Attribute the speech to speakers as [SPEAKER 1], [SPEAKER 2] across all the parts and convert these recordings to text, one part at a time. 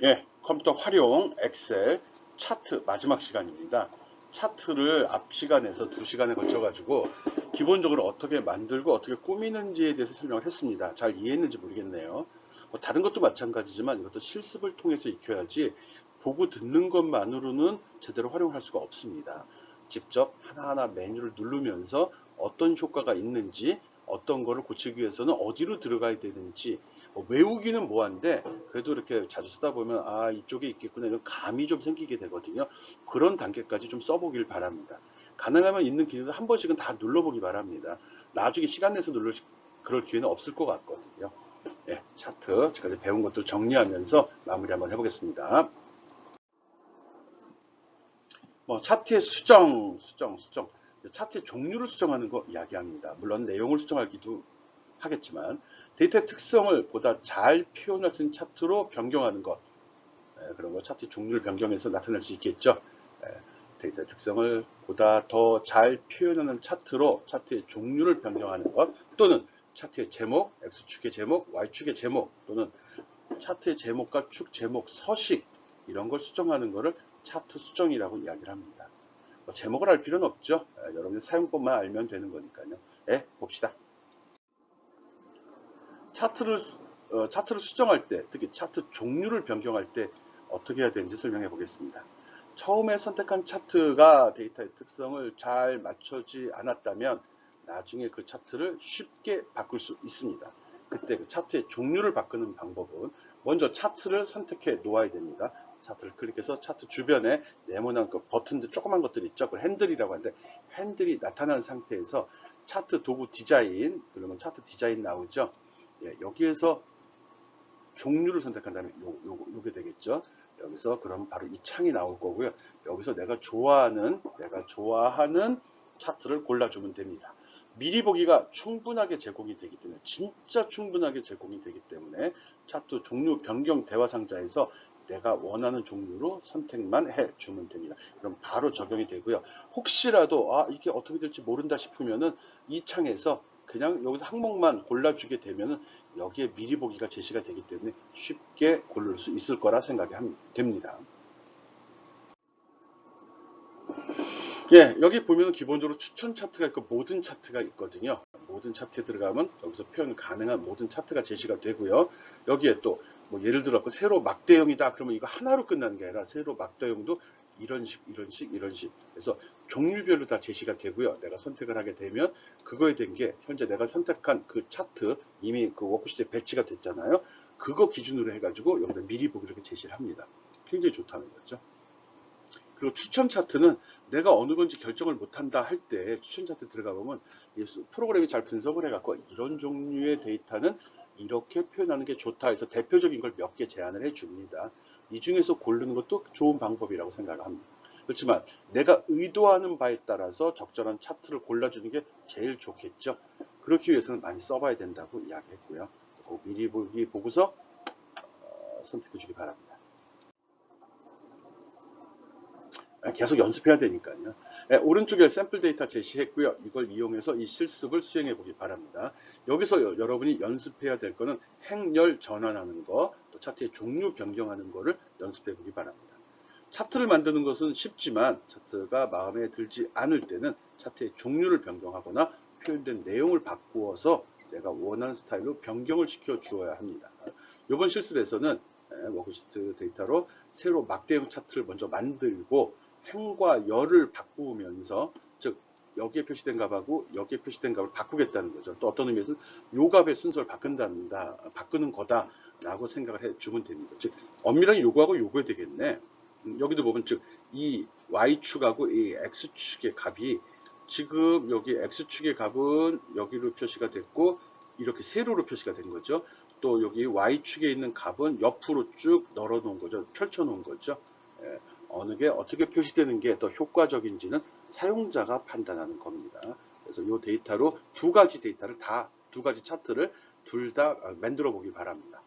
[SPEAKER 1] 예, 컴퓨터 활용 엑셀 차트 마지막 시간입니다. 차트를 앞 시간에서 2시간에 걸쳐 가지고 기본적으로 어떻게 만들고 어떻게 꾸미는지에 대해서 설명을 했습니다. 잘 이해했는지 모르겠네요. 다른 것도 마찬가지지만 이것도 실습을 통해서 익혀야지 보고 듣는 것만으로는 제대로 활용할 수가 없습니다. 직접 하나하나 메뉴를 누르면서 어떤 효과가 있는지, 어떤 거를 고치기 위해서는 어디로 들어가야 되는지, 외우기는 뭐한데 그래도 이렇게 자주 쓰다 보면 아 이쪽에 있겠구나 이런 감이 좀 생기게 되거든요. 그런 단계까지 좀 써보길 바랍니다. 가능하면 있는 기능을 한 번씩은 다 눌러보기 바랍니다. 나중에 시간 내서 누를 그럴 기회는 없을 것 같거든요. 예, 차트 지금까지 배운 것들 정리하면서 마무리 한번 해보겠습니다. 차트의 수정. 차트의 종류를 수정하는 거 이야기합니다. 물론 내용을 수정하기도 하겠지만 데이터의 특성을 보다 잘 표현할 수 있는 차트로 변경하는 것, 그런 거 차트 종류를 변경해서 나타낼 수 있겠죠. 데이터의 특성을 보다 더 잘 표현하는 차트로 차트의 종류를 변경하는 것, 또는 차트의 제목, X축의 제목, Y축의 제목, 또는 차트의 제목과 축 제목, 서식 이런 걸 수정하는 것을 차트 수정이라고 이야기를 합니다. 제목을 알 필요는 없죠. 여러분이 사용법만 알면 되는 거니까요. 봅시다. 차트를 수정할 때, 특히 차트 종류를 변경할 때 어떻게 해야 되는지 설명해 보겠습니다. 처음에 선택한 차트가 데이터의 특성을 잘 맞추지 않았다면 나중에 그 차트를 쉽게 바꿀 수 있습니다. 그때 그 차트의 종류를 바꾸는 방법은 먼저 차트를 선택해 놓아야 됩니다. 차트를 클릭해서 차트 주변에 네모난 그 버튼들 조그만 것들 있죠. 그걸 핸들이라고 하는데 핸들이 나타난 상태에서 차트 도구 디자인 누르면 차트 디자인 나오죠. 여기에서 종류를 선택한다면 요게 되겠죠. 여기서 그럼 바로 이 창이 나올 거고요. 여기서 내가 좋아하는 차트를 골라주면 됩니다. 미리 보기가 충분하게 제공이 되기 때문에 진짜 충분하게 제공이 되기 때문에 차트 종류 변경 대화 상자에서 내가 원하는 종류로 선택만 해주면 됩니다. 그럼 바로 적용이 되고요. 혹시라도 이게 어떻게 될지 모른다 싶으면은 이 창에서 그냥 여기서 항목만 골라주게 되면은 여기에 미리 보기가 제시가 되기 때문에 쉽게 고를 수 있을 거라 생각이 됩니다. 여기 보면 기본적으로 추천 차트가 있고 모든 차트가 있거든요. 모든 차트에 들어가면 여기서 표현 가능한 모든 차트가 제시가 되고요. 여기에 또 예를 들어 세로 막대형이다 그러면 이거 하나로 끝나는 게 아니라 세로 막대형도 이런 식. 그래서 종류별로 다 제시가 되고요. 내가 선택을 하게 되면 그거에 된 게 현재 내가 선택한 그 차트 이미 그 워크시트에 배치가 됐잖아요. 그거 기준으로 해가지고 여기다 미리 보기 이렇게 제시를 합니다. 굉장히 좋다는 거죠. 그리고 추천 차트는 내가 어느 건지 결정을 못한다 할 때 추천 차트 들어가 보면 프로그램이 잘 분석을 해갖고 이런 종류의 데이터는 이렇게 표현하는 게 좋다 해서 대표적인 걸 몇 개 제안을 해줍니다. 이 중에서 고르는 것도 좋은 방법이라고 생각을 합니다. 그렇지만 내가 의도하는 바에 따라서 적절한 차트를 골라주는 게 제일 좋겠죠. 그렇기 위해서는 많이 써봐야 된다고 이야기했고요. 미리 보기 보고서 선택해 주기 바랍니다. 계속 연습해야 되니까요. 오른쪽에 샘플 데이터 제시했고요. 이걸 이용해서 이 실습을 수행해 보기 바랍니다. 여기서 여러분이 연습해야 될 거는 행렬 전환하는 거, 또 차트의 종류 변경하는 거를 연습해 보기 바랍니다. 차트를 만드는 것은 쉽지만 차트가 마음에 들지 않을 때는 차트의 종류를 변경하거나 표현된 내용을 바꾸어서 내가 원하는 스타일로 변경을 시켜 주어야 합니다. 이번 실습에서는 워크시트 데이터로 새로 막대형 차트를 먼저 만들고 행과 열을 바꾸면서, 즉 여기에 표시된 값하고 여기에 표시된 값을 바꾸겠다는 거죠. 또 어떤 의미에서는 요 값의 순서를 바꾸는 거다라고 생각을 해주면 됩니다. 즉 엄밀하게 요거하고 요거야 되겠네. 여기도 보면 즉 이 Y축하고 이 X축의 값이 지금 여기 X축의 값은 여기로 표시가 됐고 이렇게 세로로 표시가 된 거죠. 또 여기 Y축에 있는 값은 옆으로 쭉 널어 놓은 거죠. 펼쳐 놓은 거죠. 어느 게 어떻게 표시되는 게 더 효과적인지는 사용자가 판단하는 겁니다. 그래서 이 데이터로 두 가지 차트를 둘 다 만들어 보기 바랍니다.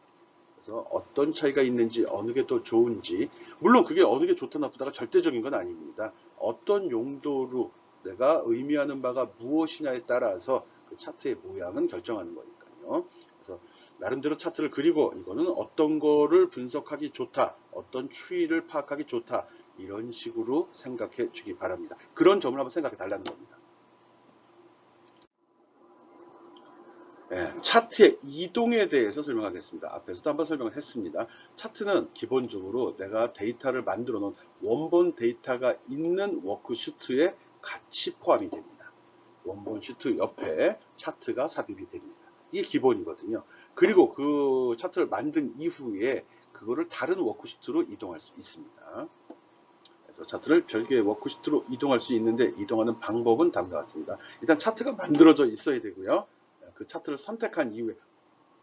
[SPEAKER 1] 그래서 어떤 차이가 있는지, 어느 게 더 좋은지, 물론 그게 어느 게 좋다 나쁘다가 절대적인 건 아닙니다. 어떤 용도로 내가 의미하는 바가 무엇이냐에 따라서 그 차트의 모양은 결정하는 거니까요. 그래서 나름대로 차트를 그리고 이거는 어떤 거를 분석하기 좋다, 어떤 추이를 파악하기 좋다, 이런 식으로 생각해 주기 바랍니다. 그런 점을 한번 생각해 달라는 겁니다. 예, 차트의 이동에 대해서 설명하겠습니다. 앞에서도 한번 설명을 했습니다. 차트는 기본적으로 내가 데이터를 만들어 놓은 원본 데이터가 있는 워크시트에 같이 포함이 됩니다. 원본 시트 옆에 차트가 삽입이 됩니다. 이게 기본이거든요. 그리고 그 차트를 만든 이후에 그거를 다른 워크시트로 이동할 수 있습니다. 그래서 차트를 별개의 워크시트로 이동할 수 있는데 이동하는 방법은 다음과 같습니다. 일단 차트가 만들어져 있어야 되고요. 그 차트를 선택한 이후에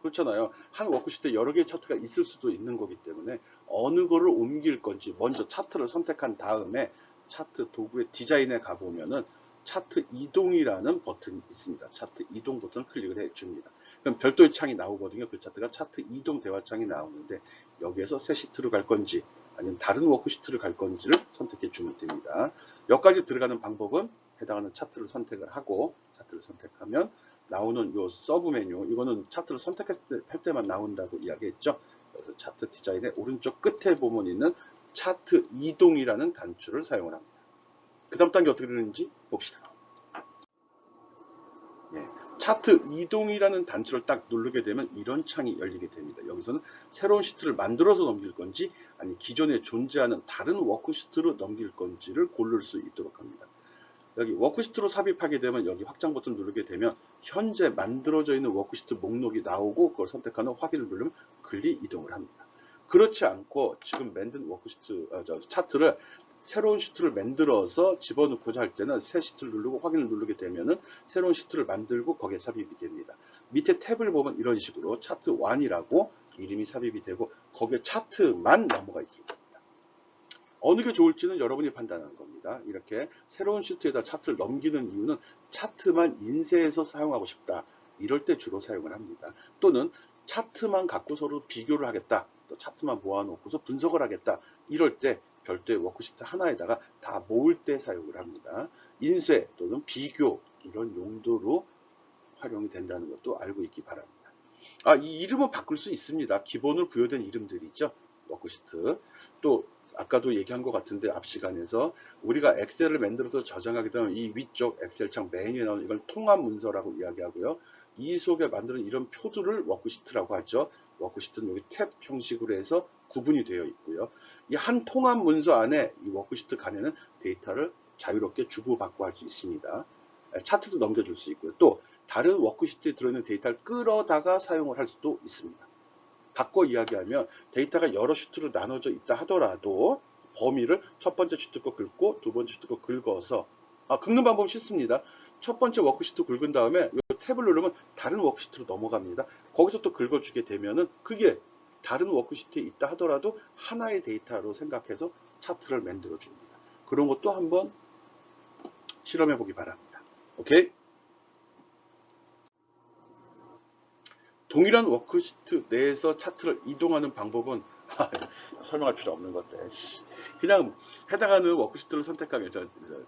[SPEAKER 1] 그렇잖아요. 한 워크시트에 여러 개의 차트가 있을 수도 있는 거기 때문에 어느 거를 옮길 건지 먼저 차트를 선택한 다음에 차트 도구의 디자인에 가보면은 차트 이동이라는 버튼이 있습니다. 차트 이동 버튼을 클릭을 해줍니다. 그럼 별도의 창이 나오거든요. 그 차트가 차트 이동 대화창이 나오는데 여기에서 새 시트로 갈 건지 아니면 다른 워크시트를 갈 건지를 선택해 주면 됩니다. 여기까지 들어가는 방법은 해당하는 차트를 선택을 하고 차트를 선택하면 나오는 요 서브 메뉴, 이거는 차트를 선택할 때만 나온다고 이야기했죠. 그래서 차트 디자인의 오른쪽 끝에 보면 있는 차트 이동이라는 단추를 사용을 합니다. 그 다음 단계 어떻게 되는지 봅시다. 예, 차트 이동이라는 단추를 딱 누르게 되면 이런 창이 열리게 됩니다. 여기서는 새로운 시트를 만들어서 넘길 건지 아니 기존에 존재하는 다른 워크시트로 넘길 건지를 고를 수 있도록 합니다. 여기 워크시트로 삽입하게 되면 여기 확장 버튼 누르게 되면 현재 만들어져 있는 워크시트 목록이 나오고 그걸 선택하는 확인을 누르면 글이 이동을 합니다. 그렇지 않고 지금 만든 워크시트 차트를 새로운 시트를 만들어서 집어넣고자 할 때는 새 시트를 누르고 확인을 누르게 되면은 새로운 시트를 만들고 거기에 삽입이 됩니다. 밑에 탭을 보면 이런 식으로 차트 1이라고 이름이 삽입이 되고 거기에 차트만 넘어가 있습니다. 어느 게 좋을지는 여러분이 판단하는 겁니다. 이렇게 새로운 시트에다 차트를 넘기는 이유는 차트만 인쇄해서 사용하고 싶다. 이럴 때 주로 사용을 합니다. 또는 차트만 갖고 서로 비교를 하겠다. 또 차트만 모아놓고서 분석을 하겠다. 이럴 때 별도의 워크시트 하나에다가 다 모을 때 사용을 합니다. 인쇄 또는 비교 이런 용도로 활용이 된다는 것도 알고 있기 바랍니다. 이 이름은 바꿀 수 있습니다. 기본으로 부여된 이름들이죠. 워크시트. 또 아까도 얘기한 것 같은데 앞 시간에서 우리가 엑셀을 만들어서 저장하게 되면 이 위쪽 엑셀 창 메뉴에 나오는 이걸 통합 문서라고 이야기하고요. 이 속에 만드는 이런 표들을 워크시트라고 하죠. 워크시트는 여기 탭 형식으로 해서 구분이 되어 있고요. 이 한 통합 문서 안에 이 워크시트 간에는 데이터를 자유롭게 주고받고 할 수 있습니다. 차트도 넘겨줄 수 있고요. 또 다른 워크시트에 들어있는 데이터를 끌어다가 사용을 할 수도 있습니다. 바꿔 이야기하면 데이터가 여러 시트로 나눠져 있다 하더라도 범위를 첫 번째 시트 거 긁고 두 번째 시트 거 긁어서 긁는 방법은 쉽습니다. 첫 번째 워크시트 긁은 다음에 이 탭을 누르면 다른 워크시트로 넘어갑니다. 거기서 또 긁어주게 되면은 그게 다른 워크시트에 있다 하더라도 하나의 데이터로 생각해서 차트를 만들어 줍니다. 그런 것도 한번 실험해 보기 바랍니다. 오케이? 동일한 워크시트 내에서 차트를 이동하는 방법은 설명할 필요 없는 건데 그냥 해당하는 워크시트를 선택하게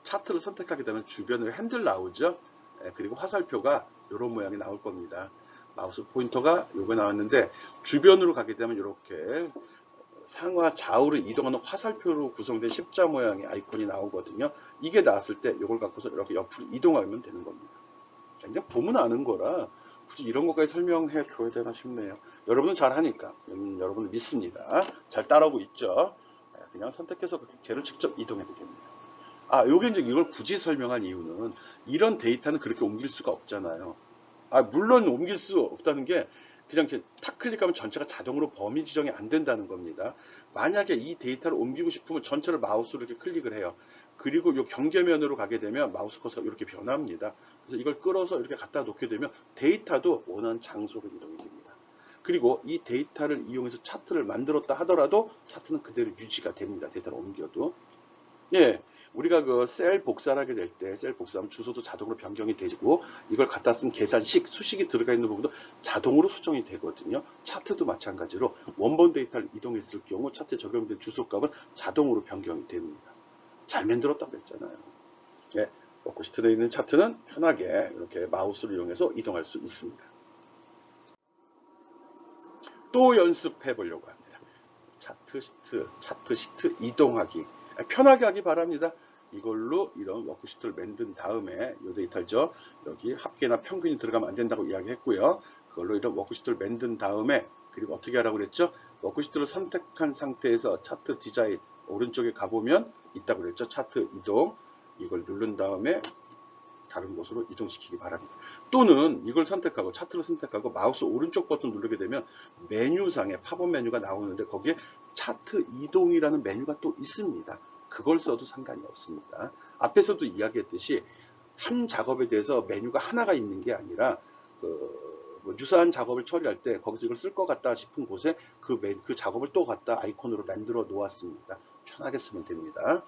[SPEAKER 1] 차트를 선택하게 되면 주변에 핸들 나오죠. 그리고 화살표가 이런 모양이 나올 겁니다. 마우스 포인터가 요거 나왔는데 주변으로 가게 되면 이렇게 상하 좌우로 이동하는 화살표로 구성된 십자 모양의 아이콘이 나오거든요. 이게 나왔을 때 이걸 갖고서 이렇게 옆으로 이동하면 되는 겁니다. 그냥 보면 아는 거라 굳이 이런 것까지 설명해 줘야 되나 싶네요. 여러분은 잘 하니까 여러분을 믿습니다. 잘 따라오고 있죠. 그냥 선택해서 쟤를 직접 이동해도 됩니다. 요게 이제 이걸 굳이 설명한 이유는 이런 데이터는 그렇게 옮길 수가 없잖아요. 물론 옮길 수 없다는 게 그냥 이렇게 탁 클릭하면 전체가 자동으로 범위 지정이 안 된다는 겁니다. 만약에 이 데이터를 옮기고 싶으면 전체를 마우스로 이렇게 클릭을 해요. 그리고 이 경계면으로 가게 되면 마우스 커서가 이렇게 변합니다. 그래서 이걸 끌어서 이렇게 갖다 놓게 되면 데이터도 원하는 장소로 이동이 됩니다. 그리고 이 데이터를 이용해서 차트를 만들었다 하더라도 차트는 그대로 유지가 됩니다. 데이터를 옮겨도. 예, 우리가 그 셀 복사를 하게 될 때 셀 복사하면 주소도 자동으로 변경이 되고 이걸 갖다 쓴 계산식, 수식이 들어가 있는 부분도 자동으로 수정이 되거든요. 차트도 마찬가지로 원본 데이터를 이동했을 경우 차트에 적용된 주소값은 자동으로 변경이 됩니다. 잘 만들었다고 했잖아요. 예, 워크시트에 있는 차트는 편하게 이렇게 마우스를 이용해서 이동할 수 있습니다. 또 연습해 보려고 합니다. 차트 시트 이동하기. 편하게 하기 바랍니다. 이걸로 이런 워크시트를 만든 다음에 이 데이터죠. 여기 합계나 평균이 들어가면 안 된다고 이야기했고요. 그걸로 이런 워크시트를 만든 다음에 그리고 어떻게 하라고 그랬죠? 워크시트를 선택한 상태에서 차트 디자인 오른쪽에 가보면 있다고 그랬죠. 차트 이동 이걸 누른 다음에 다른 곳으로 이동시키기 바랍니다. 또는 이걸 선택하고 차트를 선택하고 마우스 오른쪽 버튼 누르게 되면 메뉴상에 팝업 메뉴가 나오는데 거기에 차트 이동이라는 메뉴가 또 있습니다. 그걸 써도 상관이 없습니다. 앞에서도 이야기했듯이 한 작업에 대해서 메뉴가 하나가 있는 게 아니라 뭐 유사한 작업을 처리할 때 거기서 이걸 쓸 것 같다 싶은 곳에 그 작업을 또 갖다 아이콘으로 만들어 놓았습니다. 편하게 쓰면 됩니다.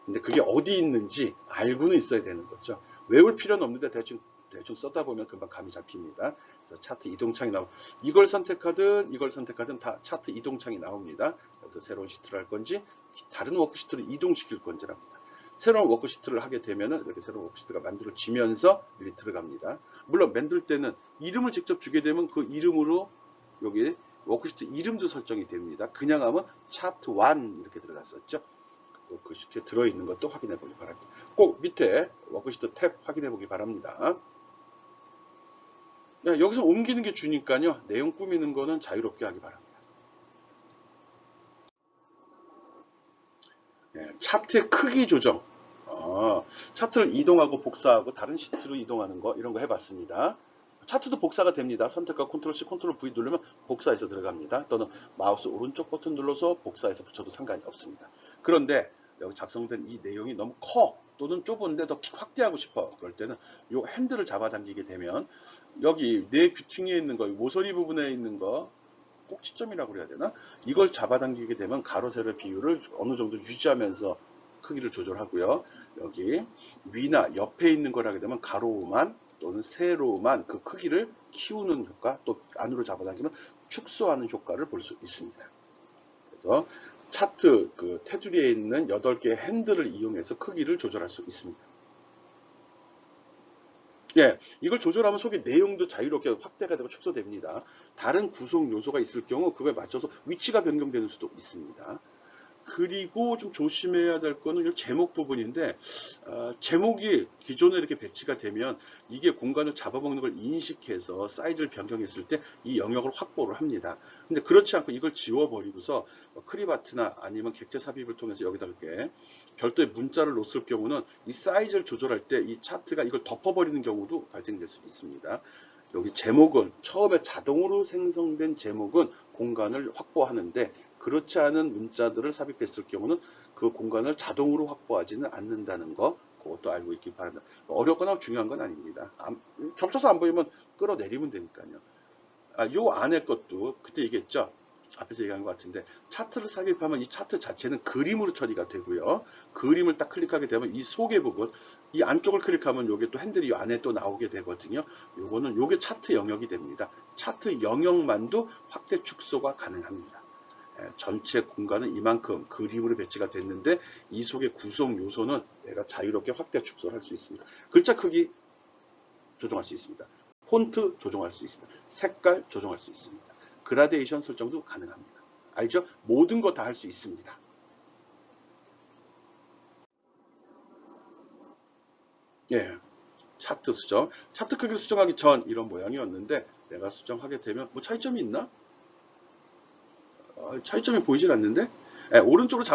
[SPEAKER 1] 근데 그게 어디 있는지 알고는 있어야 되는 거죠. 외울 필요는 없는데 대충 써다 보면 금방 감이 잡힙니다. 그래서 차트 이동창이 나옵니다. 이걸 선택하든 다 차트 이동창이 나옵니다. 여기서 새로운 시트를 할 건지 다른 워크시트를 이동시킬 건지랍니다. 새로운 워크시트를 하게 되면은 이렇게 새로운 워크시트가 만들어지면서 여기 들어갑니다. 물론 만들 때는 이름을 직접 주게 되면 그 이름으로 여기 워크시트 이름도 설정이 됩니다. 그냥 하면 차트 1 이렇게 들어갔었죠. 워크시트에 들어있는 것도 확인해 보기 바랍니다. 꼭 밑에 워크시트 탭 확인해 보기 바랍니다. 여기서 옮기는 게 주니까요. 내용 꾸미는 거는 자유롭게 하기 바랍니다. 차트의 크기 조정. 차트를 이동하고 복사하고 다른 시트로 이동하는 거 이런 거 해봤습니다. 차트도 복사가 됩니다. 선택과 컨트롤 C, 컨트롤 V 누르면 복사해서 들어갑니다. 또는 마우스 오른쪽 버튼 눌러서 복사해서 붙여도 상관이 없습니다. 그런데 여기 작성된 이 내용이 너무 커 또는 좁은데 더 확대하고 싶어. 그럴 때는 이 핸들을 잡아당기게 되면 여기 내 귀퉁이에 있는 거, 모서리 부분에 있는 거 꼭지점이라고 그래야 되나? 이걸 잡아당기게 되면 가로 세로 비율을 어느 정도 유지하면서 크기를 조절하고요. 여기 위나 옆에 있는 걸 하게 되면 가로만 또는 세로만 그 크기를 키우는 효과, 또 안으로 잡아당기면 축소하는 효과를 볼 수 있습니다. 그래서 차트 그 테두리에 있는 8개의 핸들을 이용해서 크기를 조절할 수 있습니다. 이걸 조절하면 속에 내용도 자유롭게 확대가 되고 축소됩니다. 다른 구성 요소가 있을 경우 그거에 맞춰서 위치가 변경되는 수도 있습니다. 그리고 좀 조심해야 될 거는 이 제목 부분인데 제목이 기존에 이렇게 배치가 되면 이게 공간을 잡아먹는 걸 인식해서 사이즈를 변경했을 때 이 영역을 확보를 합니다. 근데 그렇지 않고 이걸 지워버리고서 크리바트나 아니면 객체 삽입을 통해서 여기다 이렇게 별도의 문자를 놓을 경우는 이 사이즈를 조절할 때 이 차트가 이걸 덮어버리는 경우도 발생될 수 있습니다. 여기 제목은 처음에 자동으로 생성된 제목은 공간을 확보하는데 그렇지 않은 문자들을 삽입했을 경우는 그 공간을 자동으로 확보하지는 않는다는 거 그것도 알고 있기 바랍니다. 어렵거나 중요한 건 아닙니다. 겹쳐서 안 보이면 끌어내리면 되니까요. 요 안에 것도 그때 얘기했죠. 앞에서 얘기한 것 같은데 차트를 삽입하면 이 차트 자체는 그림으로 처리가 되고요. 그림을 딱 클릭하게 되면 이 속의 부분, 이 안쪽을 클릭하면 요게 또 핸들이 이 안에 또 나오게 되거든요. 요게 차트 영역이 됩니다. 차트 영역만도 확대 축소가 가능합니다. 전체 공간은 이만큼 그림으로 배치가 됐는데 이 속의 구성 요소는 내가 자유롭게 확대 축소를 할 수 있습니다. 글자 크기 조정할 수 있습니다. 폰트 조정할 수 있습니다. 색깔 조정할 수 있습니다. 그라데이션 설정도 가능합니다. 알죠? 모든 거 다 할 수 있습니다. 차트 수정. 차트 크기를 수정하기 전 이런 모양이었는데 내가 수정하게 되면 뭐 차이점이 있나? 차이점이 보이질 않는데? 오른쪽으로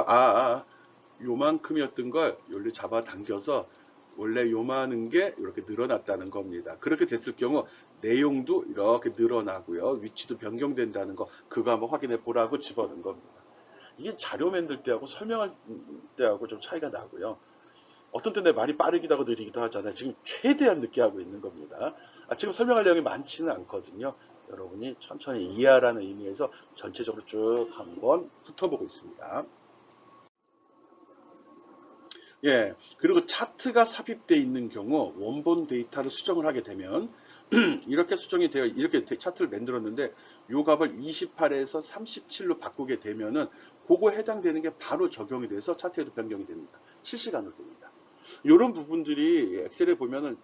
[SPEAKER 1] 요만큼이었던 걸 여기를 잡아당겨서 원래 요만한 게 이렇게 늘어났다는 겁니다. 그렇게 됐을 경우 내용도 이렇게 늘어나고요. 위치도 변경된다는 거 그거 한번 확인해 보라고 집어넣은 겁니다. 이게 자료 만들 때하고 설명할 때하고 좀 차이가 나고요. 어떤 때 내 말이 빠르기도 하고 느리기도 하잖아요. 지금 최대한 늦게 하고 있는 겁니다. 지금 설명할 내용이 많지는 않거든요. 여러분이 천천히 이해하라는 의미에서 전체적으로 쭉 한번 훑어보고 있습니다. 그리고 차트가 삽입되어 있는 경우 원본 데이터를 수정을 하게 되면 이렇게 수정이 되어 이렇게 차트를 만들었는데 요 값을 28에서 37로 바꾸게 되면은 그거 해당되는 게 바로 적용이 돼서 차트에도 변경이 됩니다. 실시간으로 됩니다. 이런 부분들이 엑셀에 보면은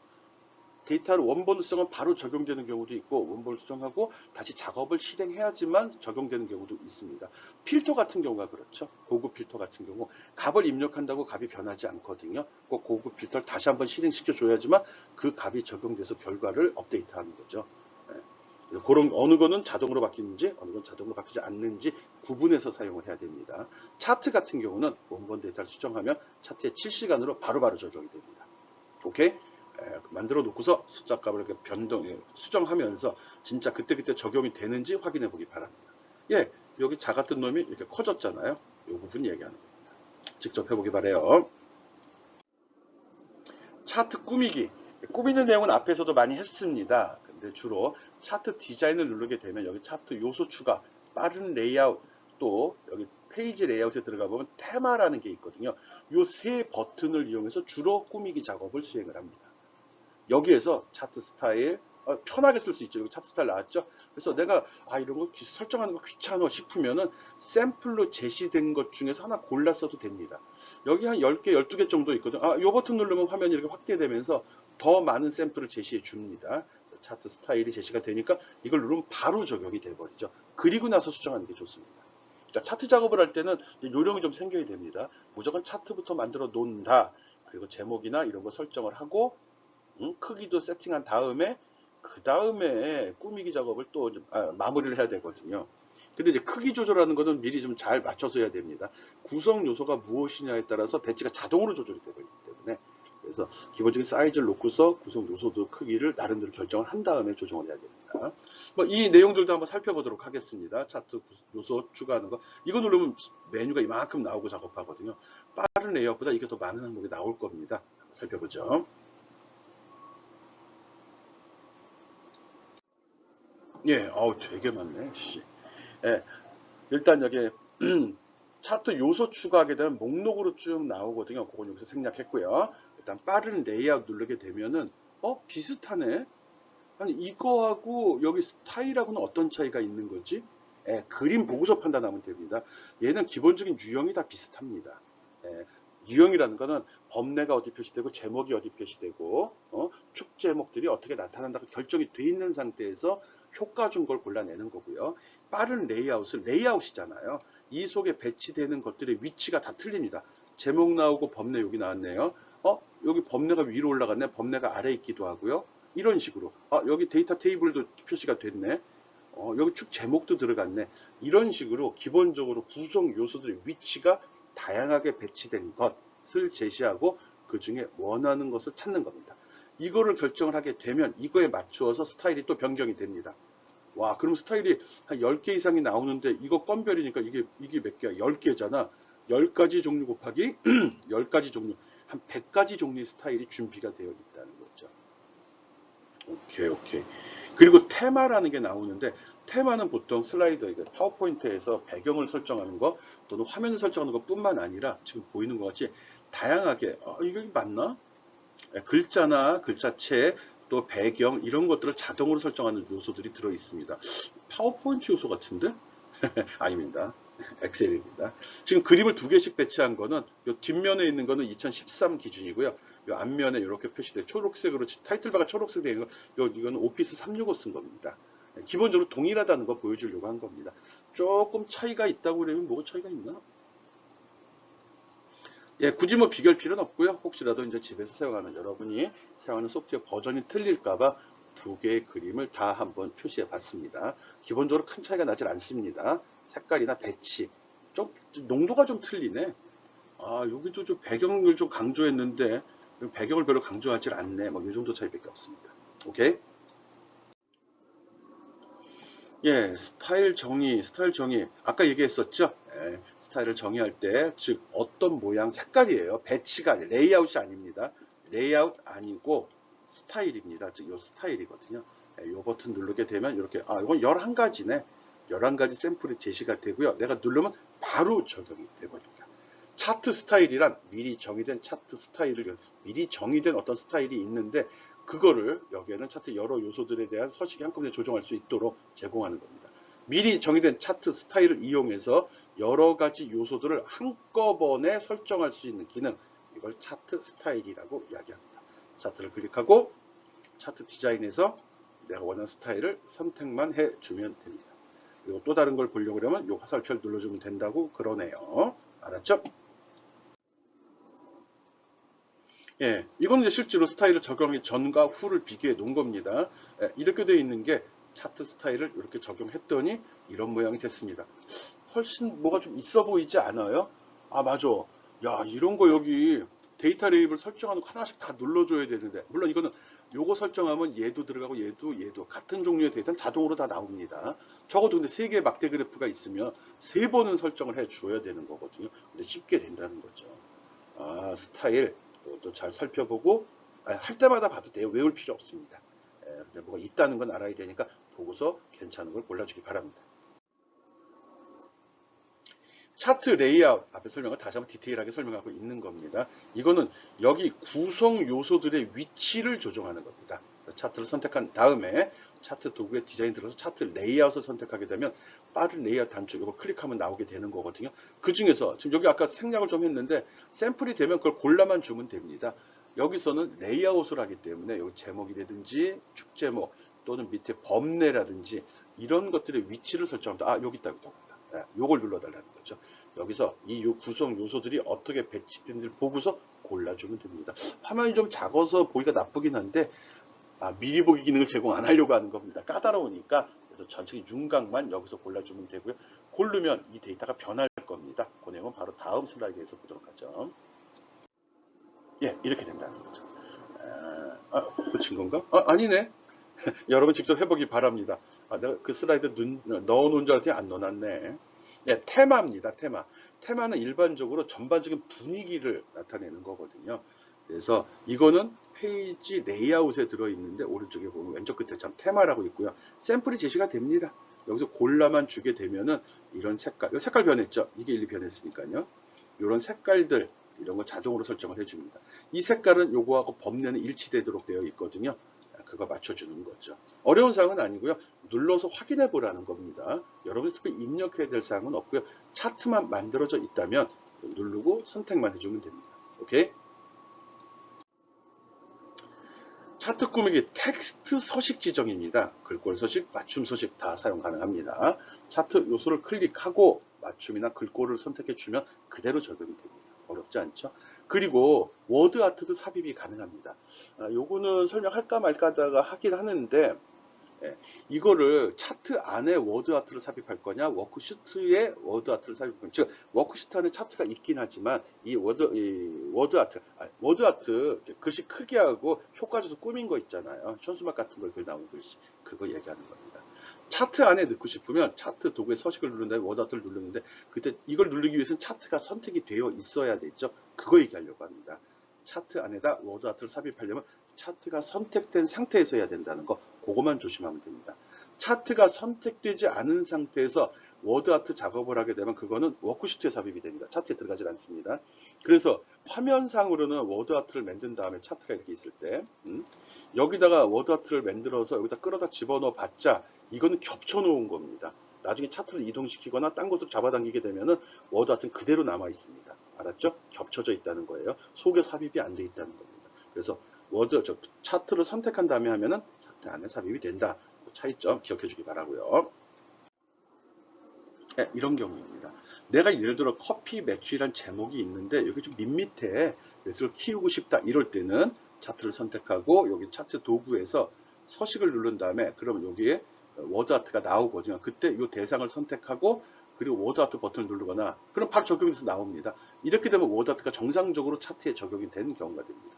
[SPEAKER 1] 데이터를 원본을 수정하면 바로 적용되는 경우도 있고 원본을 수정하고 다시 작업을 실행해야지만 적용되는 경우도 있습니다. 필터 같은 경우가 그렇죠. 고급 필터 같은 경우 값을 입력한다고 값이 변하지 않거든요. 꼭 고급 필터를 다시 한번 실행시켜 줘야지만 그 값이 적용돼서 결과를 업데이트하는 거죠. 그런 어느 거는 자동으로 바뀌는지 어느 건 자동으로 바뀌지 않는지 구분해서 사용을 해야 됩니다. 차트 같은 경우는 원본 데이터를 수정하면 차트의 실시간으로 바로바로 적용이 됩니다. 오케이? 만들어 놓고서 숫자 값을 이렇게 수정하면서 진짜 그때그때 적용이 되는지 확인해 보기 바랍니다. 예, 여기 작았던 놈이 이렇게 커졌잖아요. 이 부분 얘기하는 겁니다. 직접 해보기 바래요. 차트 꾸미기. 꾸미는 내용은 앞에서도 많이 했습니다. 근데 주로 차트 디자인을 누르게 되면 여기 차트 요소 추가, 빠른 레이아웃, 또 여기 페이지 레이아웃에 들어가 보면 테마라는 게 있거든요. 이 세 버튼을 이용해서 주로 꾸미기 작업을 수행을 합니다. 여기에서 차트 스타일, 편하게 쓸 수 있죠. 여기 차트 스타일 나왔죠. 그래서 내가 이런 거 설정하는 거 귀찮아 싶으면은 샘플로 제시된 것 중에서 하나 골라 써도 됩니다. 여기 한 10개, 12개 정도 있거든. 요 버튼 누르면 화면이 이렇게 확대되면서 더 많은 샘플을 제시해 줍니다. 차트 스타일이 제시가 되니까 이걸 누르면 바로 적용이 돼 버리죠. 그리고 나서 수정하는 게 좋습니다. 자, 차트 작업을 할 때는 요령이 좀 생겨야 됩니다. 무조건 차트부터 만들어 놓는다. 그리고 제목이나 이런 거 설정을 하고 크기도 세팅한 다음에 그 다음에 꾸미기 작업을 또 마무리를 해야 되거든요. 근데 이제 크기 조절하는 거는 미리 좀 잘 맞춰서 해야 됩니다. 구성 요소가 무엇이냐에 따라서 배치가 자동으로 조절이 되고 있기 때문에 그래서 기본적인 사이즈를 놓고서 구성 요소도 크기를 나름대로 결정을 한 다음에 조정을 해야 됩니다. 이 내용들도 한번 살펴보도록 하겠습니다. 차트 요소 추가하는 거 이거 누르면 메뉴가 이만큼 나오고 작업하거든요. 빠른 레이아웃보다 이게 더 많은 항목이 나올 겁니다. 살펴보죠. 예, 되게 많네. 예, 일단 여기 차트 요소 추가하게 되면 목록으로 쭉 나오거든요. 그건 여기서 생략했고요. 일단 빠른 레이아웃 누르게 되면은 비슷하네. 아니 이거하고 여기 스타일하고는 어떤 차이가 있는 거지? 예, 그림 보고서 판단하면 됩니다. 얘는 기본적인 유형이 다 비슷합니다. 예, 유형이라는 거는 범례가 어디 표시되고 제목이 어디 표시되고 축 제목들이 어떻게 나타난다고 결정이 돼 있는 상태에서 효과 준 걸 골라내는 거고요. 빠른 레이아웃은 레이아웃이잖아요. 이 속에 배치되는 것들의 위치가 다 틀립니다. 제목 나오고 범례 여기 나왔네요. 여기 범례가 위로 올라갔네. 범례가 아래 있기도 하고요. 이런 식으로 여기 데이터 테이블도 표시가 됐네. 여기 축 제목도 들어갔네. 이런 식으로 기본적으로 구성 요소들의 위치가 다양하게 배치된 것을 제시하고 그 중에 원하는 것을 찾는 겁니다. 이거를 결정을 하게 되면 이거에 맞추어서 스타일이 또 변경이 됩니다. 와, 그럼 스타일이 한 10개 이상이 나오는데 이거 건별이니까 이게 몇 개야? 10개잖아. 10가지 종류 곱하기 10가지 종류, 한 100가지 종류의 스타일이 준비가 되어 있다는 거죠. 오케이. 그리고 테마라는 게 나오는데 테마는 보통 슬라이더, 파워포인트에서 배경을 설정하는 거 또는 화면을 설정하는 것 뿐만 아니라 지금 보이는 것 같이 다양하게 이게 맞나? 글자나 글자체 또 배경 이런 것들을 자동으로 설정하는 요소들이 들어 있습니다. 파워포인트 요소 같은데? 아닙니다. 엑셀입니다. 지금 그림을 2개씩 배치한 거는 요 뒷면에 있는 거는 2013 기준이고요. 요 앞면에 이렇게 표시된 초록색으로 타이틀바가 초록색 되는 거 이거는 오피스 365 쓴 겁니다. 기본적으로 동일하다는 거 보여주려고 한 겁니다. 조금 차이가 있다고 그러면 뭐가 차이가 있나? 예, 굳이 뭐 비교할 필요는 없고요. 혹시라도 이제 집에서 사용하는 여러분이 사용하는 소프트웨어 버전이 틀릴까봐 2개의 그림을 다 한번 표시해 봤습니다. 기본적으로 큰 차이가 나질 않습니다. 색깔이나 배치, 좀 농도가 좀 틀리네. 여기도 좀 배경을 좀 강조했는데 배경을 별로 강조하지 않네. 뭐 이 정도 차이밖에 없습니다. 오케이? 예, 스타일 정의. 아까 얘기했었죠? 예, 스타일을 정의할 때, 즉, 어떤 모양, 색깔이에요. 배치가 아니에요. 레이아웃이 아닙니다. 레이아웃 아니고 스타일입니다. 즉, 요 스타일이거든요. 예, 요 버튼 누르게 되면 이렇게, 이건 11가지네. 11가지 샘플이 제시가 되고요. 내가 누르면 바로 적용이 되버립니다. 차트 스타일이란 미리 정의된 차트 스타일을, 미리 정의된 어떤 스타일이 있는데, 그거를 여기에는 차트 여러 요소들에 대한 서식이 한꺼번에 조정할 수 있도록 제공하는 겁니다. 미리 정의된 차트 스타일을 이용해서 여러 가지 요소들을 한꺼번에 설정할 수 있는 기능, 이걸 차트 스타일이라고 이야기합니다. 차트를 클릭하고 차트 디자인에서 내가 원하는 스타일을 선택만 해주면 됩니다. 그리고 또 다른 걸 보려고 그러면 요 화살표를 눌러주면 된다고 그러네요. 알았죠? 예, 이거는 이제 실제로 스타일을 적용하기 전과 후를 비교해 놓은 겁니다. 예, 이렇게 되어 있는 게 차트 스타일을 이렇게 적용했더니 이런 모양이 됐습니다. 훨씬 뭐가 좀 있어 보이지 않아요? 아, 맞아. 야, 이런 거 여기 데이터 레이블 설정하는 거 하나씩 다 눌러줘야 되는데, 물론 이거는 요거 설정하면 얘도 들어가고 얘도 같은 종류의 데이터는 자동으로 다 나옵니다. 적어도 근데 3개의 막대 그래프가 있으면 3번은 설정을 해 줘야 되는 거거든요. 근데 쉽게 된다는 거죠. 아, 스타일 또 잘 살펴보고 할 때마다 봐도 돼요. 외울 필요 없습니다. 근데 뭐가 있다는 건 알아야 되니까 보고서 괜찮은 걸 골라주기 바랍니다. 차트 레이아웃 앞에 설명을 다시 한번 디테일하게 설명하고 있는 겁니다. 이거는 여기 구성 요소들의 위치를 조정하는 겁니다. 차트를 선택한 다음에 차트 도구의 디자인 들어서 차트 레이아웃을 선택하게 되면 빠른 레이아웃 단축 이거 클릭하면 나오게 되는 거거든요. 그 중에서 지금 여기 아까 생략을 좀 했는데 샘플이 되면 그걸 골라만 주면 됩니다. 여기서는 레이아웃을 하기 때문에 여기 제목이라든지 축 제목 또는 밑에 범례라든지 이런 것들의 위치를 설정합니다. 아, 여기 있다, 여기 있다. 요걸 눌러달라는 거죠. 여기서 이 구성 요소들이 어떻게 배치된지 보고서 골라주면 됩니다. 화면이 좀 작아서 보기가 나쁘긴 한데 미리 보기 기능을 제공 안 하려고 하는 겁니다. 까다로우니까. 그래서 전체 윤곽만 여기서 골라주면 되고요. 고르면 이 데이터가 변할 겁니다. 그 내용은 바로 다음 슬라이드에서 보도록 하죠. 예, 이렇게 된다는 거죠. 고친 건가? 아니네. 여러분 직접 해보기 바랍니다. 내가 그 슬라이드 넣어놓은 줄 알았더니 안 넣어놨네. 네, 테마입니다. 테마. 테마는 일반적으로 전반적인 분위기를 나타내는 거거든요. 그래서 이거는 페이지 레이아웃에 들어있는데 오른쪽에 보면 왼쪽 끝에 참 테마라고 있고요. 샘플이 제시가 됩니다. 여기서 골라만 주게 되면은 이런 색깔, 색깔 변했죠? 이게 일리 변했으니까요. 이런 색깔들 이런 거 자동으로 설정을 해줍니다. 이 색깔은 요거하고 범례는 일치되도록 되어 있거든요. 그거 맞춰주는 거죠. 어려운 사항은 아니고요. 눌러서 확인해 보라는 겁니다. 여러분이 특별히 입력해야 될 사항은 없고요. 차트만 만들어져 있다면 누르고 선택만 해주면 됩니다. 오케이? 차트 꾸미기 텍스트 서식 지정입니다. 글꼴 서식, 맞춤 서식 다 사용 가능합니다. 차트 요소를 클릭하고 맞춤이나 글꼴을 선택해 주면 그대로 적용이 됩니다. 어렵지 않죠? 그리고 워드 아트도 삽입이 가능합니다. 요거는 설명할까 말까 하다가 하긴 하는데 이거를 차트 안에 워드 아트를 삽입할 거냐, 워크시트에 워드 아트를 삽입할 거냐. 즉, 워크시트 안에 차트가 있긴 하지만, 이 워드 아트, 글씨 크게 하고 효과 줘서 꾸민 거 있잖아요. 현수막 같은 걸 글 나온 글씨. 그거 얘기하는 겁니다. 차트 안에 넣고 싶으면 차트 도구의 서식을 누른 다음에 워드 아트를 누르는데, 그때 이걸 누르기 위해서는 차트가 선택이 되어 있어야 되죠. 그거 얘기하려고 합니다. 차트 안에다 워드 아트를 삽입하려면 차트가 선택된 상태에서 해야 된다는 거, 그거만 조심하면 됩니다. 차트가 선택되지 않은 상태에서 워드 아트 작업을 하게 되면 그거는 워크시트에 삽입이 됩니다. 차트에 들어가질 않습니다. 그래서 화면상으로는 워드 아트를 만든 다음에 차트가 이렇게 있을 때 여기다가 워드 아트를 만들어서 여기다 끌어다 집어넣어 봤자 이거는 겹쳐 놓은 겁니다. 나중에 차트를 이동시키거나 딴 곳으로 잡아당기게 되면은 워드 아트는 그대로 남아 있습니다. 알았죠? 겹쳐져 있다는 거예요. 속에 삽입이 안 돼 있다는 겁니다. 그래서 차트를 선택한 다음에 하면은 차트 안에 삽입이 된다. 차이점 기억해 주기 바라고요. 네, 이런 경우입니다. 내가 예를 들어 커피 매출이란 제목이 있는데 여기 좀 밋밋해. 그래서 키우고 싶다. 이럴 때는 차트를 선택하고 여기 차트 도구에서 서식을 누른 다음에 그러면 여기에 워드 아트가 나오거든요. 그때 이 대상을 선택하고 그리고 워드 아트 버튼을 누르거나 그럼 바로 적용이 돼서 나옵니다. 이렇게 되면 워드 아트가 정상적으로 차트에 적용이 되는 경우가 됩니다.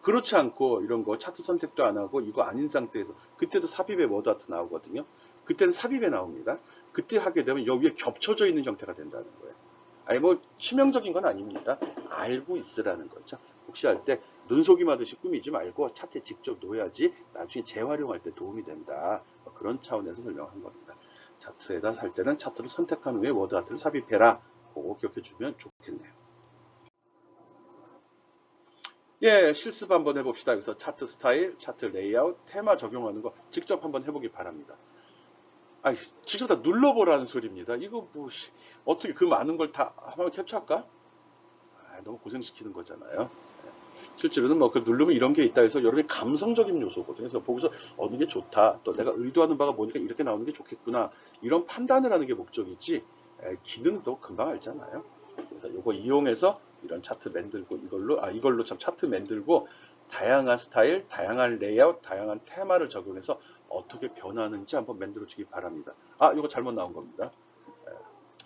[SPEAKER 1] 그렇지 않고 이런 거 차트 선택도 안 하고 이거 아닌 상태에서 그때도 삽입에 워드 아트 나오거든요. 그때는 삽입에 나옵니다. 그때 하게 되면 여기에 겹쳐져 있는 형태가 된다는 거예요. 아니 뭐 치명적인 건 아닙니다. 알고 있으라는 거죠. 혹시 할 때 눈속임 하듯이 꾸미지 말고 차트에 직접 놓아야지 나중에 재활용할 때 도움이 된다. 그런 차원에서 설명한 겁니다. 차트에다 살 때는 차트를 선택한 후에 워드 아트를 삽입해라. 그거 기억해 주면 좋겠네요. 예, 실습 한번 해봅시다. 여기서 차트 스타일, 차트 레이아웃, 테마 적용하는 거 직접 한번 해보기 바랍니다. 직접 다 눌러보라는 소리입니다. 이거 뭐 어떻게 그 많은 걸 다 한번 캡처할까? 너무 고생시키는 거잖아요. 실제로는 뭐 그 누르면 이런 게 있다 해서 여러분의 감성적인 요소거든요. 그래서 보고서 어느 게 좋다. 또 내가 의도하는 바가 뭐니까 이렇게 나오는 게 좋겠구나. 이런 판단을 하는 게 목적이지 기능도 금방 알잖아요. 그래서 이거 이용해서 이런 차트 만들고 이걸로 참 차트 만들고 다양한 스타일, 다양한 레이아웃, 다양한 테마를 적용해서 어떻게 변하는지 한번 만들어 주기 바랍니다. 이거 잘못 나온 겁니다.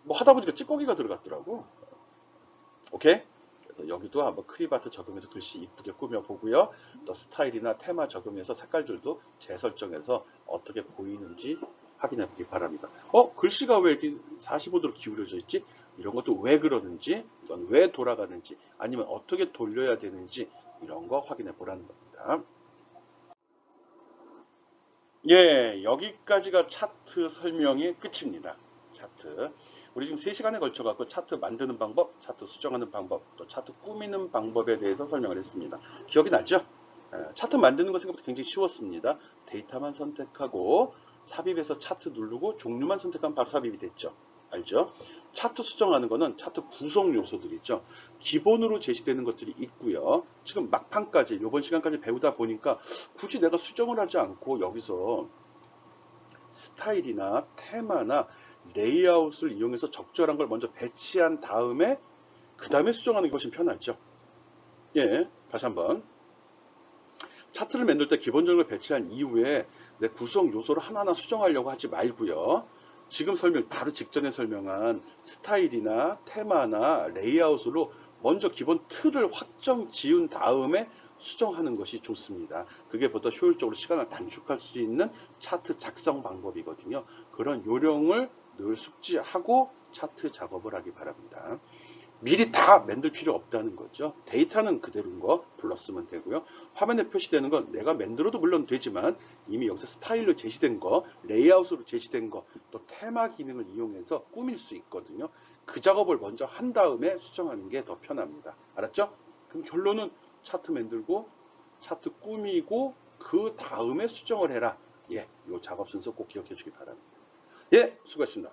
[SPEAKER 1] 뭐 하다 보니까 찌꺼기가 들어갔더라고. 오케이? 그래서 여기도 한번 크리바트 적용해서 글씨 이쁘게 꾸며 보고요. 또 스타일이나 테마 적용해서 색깔들도 재설정해서 어떻게 보이는지 확인해 보기 바랍니다. 글씨가 왜 이렇게 45도로 기울여져 있지? 이런 것도 왜 그러는지, 이건 왜 돌아가는지, 아니면 어떻게 돌려야 되는지 이런 거 확인해 보라는 겁니다. 예, 여기까지가 차트 설명이 끝입니다. 차트. 우리 지금 3시간에 걸쳐 갖고 차트 만드는 방법, 차트 수정하는 방법, 또 차트 꾸미는 방법에 대해서 설명을 했습니다. 기억이 나죠? 차트 만드는 거 생각보다 굉장히 쉬웠습니다. 데이터만 선택하고 삽입해서 차트 누르고 종류만 선택하면 바로 삽입이 됐죠. 알죠? 차트 수정하는 거는 차트 구성 요소들이 있죠. 기본으로 제시되는 것들이 있고요. 지금 막판까지 이번 시간까지 배우다 보니까 굳이 내가 수정을 하지 않고 여기서 스타일이나 테마나 레이아웃을 이용해서 적절한 걸 먼저 배치한 다음에 그 다음에 수정하는 것이 편하죠. 예, 다시 한번 차트를 만들 때 기본적으로 배치한 이후에 내 구성 요소를 하나하나 수정하려고 하지 말고요. 지금 바로 직전에 설명한 스타일이나 테마나 레이아웃으로 먼저 기본 틀을 확정 지은 다음에 수정하는 것이 좋습니다. 그게 보다 효율적으로 시간을 단축할 수 있는 차트 작성 방법이거든요. 그런 요령을 늘 숙지하고 차트 작업을 하기 바랍니다. 미리 다 만들 필요 없다는 거죠. 데이터는 그대로인 거 불렀으면 되고요. 화면에 표시되는 건 내가 만들어도 물론 되지만 이미 여기서 스타일로 제시된 거, 레이아웃으로 제시된 거, 또 테마 기능을 이용해서 꾸밀 수 있거든요. 그 작업을 먼저 한 다음에 수정하는 게 더 편합니다. 알았죠? 그럼 결론은 차트 만들고 차트 꾸미고 그 다음에 수정을 해라. 이 작업 순서 꼭 기억해 주기 바랍니다. 수고했습니다.